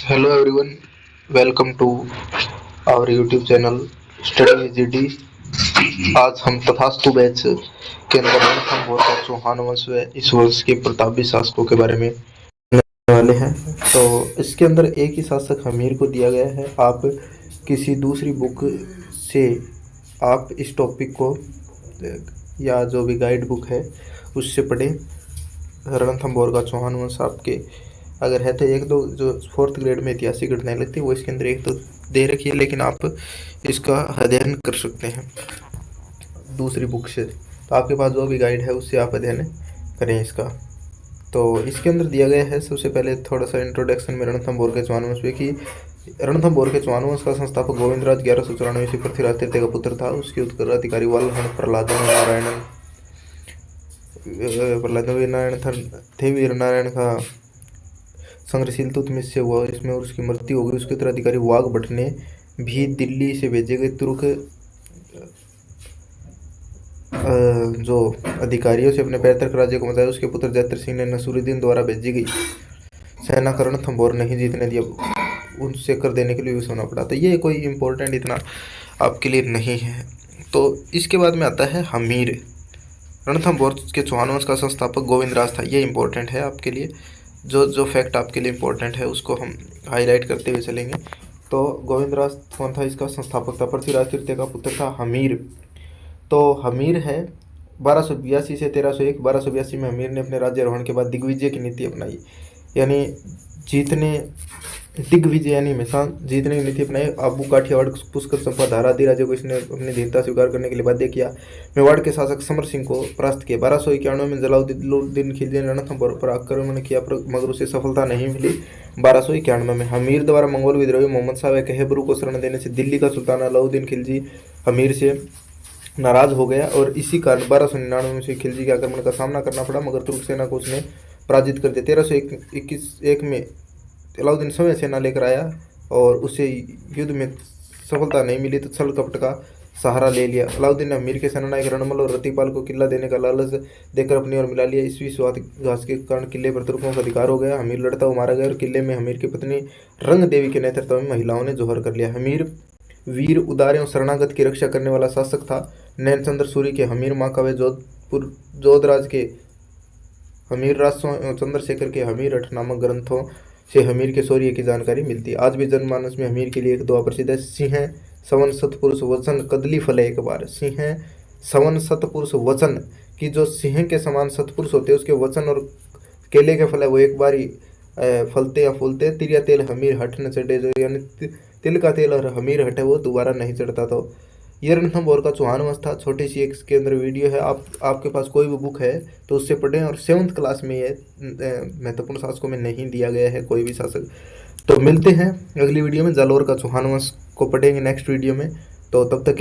Hello everyone, welcome to our YouTube channel study GD. आज हम तथास्तु बैच के अंदर रणथंभ और चौहान वंश व इस वंश के प्रतापी शासकों के बारे में जानने वाले हैं। तो इसके अंदर एक ही शासक हमीर को दिया गया है। आप किसी दूसरी बुक से आप इस टॉपिक को या जो भी गाइड बुक है उससे पढ़ें। रणथंभ और चौहान वंश आपके अगर है तो एक दो जो 4th ग्रेड में ऐतिहासिक घटनाएं लगती है वो इसके अंदर एक तो दे रखी है, लेकिन आप इसका अध्ययन कर सकते हैं दूसरी बुक से। तो आपके पास जो भी गाइड है उससे आप अध्ययन करें इसका। तो इसके अंदर दिया गया है सबसे पहले थोड़ा सा इंट्रोडक्शन में रणथंभ और चौहान वंश में कि रणथंभ और चौहान वंश का संस्थापक गोविंदराज 1194 ईस्वी पृथ्वीराज तृतीय का पुत्र था। उसके उत्तराधिकारी वाल्हण प्रहलाद नारायण थे। वीर नारायण का संग्रहशील तुतमिश से हुआ, इसमें उसकी मृत्यु हो गई। उसके उत्तराधिकारी वाघ भट्ट ने भी दिल्ली से भेजे गए तुर्क जो अधिकारियों से अपने पैतृक राज्य को बचाया। उसके पुत्र जैत्र सिंह ने नसूरुद्दीन द्वारा भेजी गई सेना का रणथंभ और नहीं जीतने दिया, उनसे कर देने के लिए भी सोना पड़ा। तो ये कोई इम्पोर्टेंट इतना आपके लिए नहीं है। तो इसके बाद में आता है हमीर। रणथंभ और के चौहान वंश का संस्थापक गोविंदराज था। ये इम्पोर्टेंट है आपके लिए। जो फैक्ट आपके लिए इम्पोर्टेंट है उसको हम हाईलाइट करते हुए चलेंगे। तो गोविंदराज कौन था? इसका संस्थापक था। पृथ्वीराज तृतीय का पुत्र था हमीर। तो हमीर है 1282 से 1301। 1282 में हमीर ने अपने राज्यारोहण के बाद दिग्विजय की नीति अपनाई, यानी दिग्विजय यानी हमेशा जीतने की नीति अपनाई। आबू काठियावाड़ पुष्कर चंपा धारा आदि राज्यों को इसने अपनी धीरता स्वीकार करने के लिए बाध्य किया। मेवाड़ के शासक समर सिंह को परास्त किया। 1291 में जलालुद्दीन खिलजी ने रणथंभ पर आक्रमण किया, मगर उसे सफलता नहीं मिली। 1291 में हमीर द्वारा मंगोल विद्रोही मोहम्मद शाह व कहबरू को शरण देने से दिल्ली का सुल्तान अलाउद्दीन खिलजी हमीर से नाराज हो गया और इसी कारण 1299 में खिलजी के आक्रमण का सामना करना पड़ा, मगर तुर्क सेना को उसने पराजित कर दिया। 1321 में अलाउद्दीन स्वयं सेना लेकर आया और उसे युद्ध में सफलता नहीं मिली तो छल कपट का सहारा ले लिया। अलाउद्दीन ने अमीर के सेनानायक रणमल और रतिपाल को किला देने का लालच देकर अपनी ओर मिला लिया। इस विश्वासघात के कारण किले पर तुर्कों का अधिकार हो गया। हमीर लड़ता हुआ मारा गया और किले में हमीर की पत्नी रंग देवी के नेतृत्व में महिलाओं ने जोहर कर लिया। हमीर वीर उदार एवं शरणागत की रक्षा करने वाला शासक था। नैनचंद्र सूरी के हमीर महाकाव्य, जोधराज के हमीर राजों एवं चंद्रशेखर के हमीर हठ नामक ग्रंथों से हमीर के शौर्य की जानकारी मिलती है। आज भी जनमानस में हमीर के लिए एक दुआ प्रसिद्ध है। सिंह सवन सतपुरुष वचन कदली फले एक बार। सिंह सवन सतपुरुष वचन की जो सिंह के समान सतपुरुष होते हैं उसके वचन और केले के फल है वो एक बार ही फलते या फूलते। तिरिया तेल हमीर हट न चढ़े, जो यानी तिल का तेल और हमीर हट है वो दोबारा नहीं चढ़ता। तो ये रणथंभ और का चौहान वंश था। छोटी सी एक इसके अंदर वीडियो है। आपके पास कोई भी बुक है तो उससे पढ़ें। और 7th क्लास में ये महत्वपूर्ण शासकों में नहीं दिया गया है कोई भी शासक। तो मिलते हैं अगली वीडियो में। जालोर का चौहान वंश को पढ़ेंगे नेक्स्ट वीडियो में। तो तब तक के लिए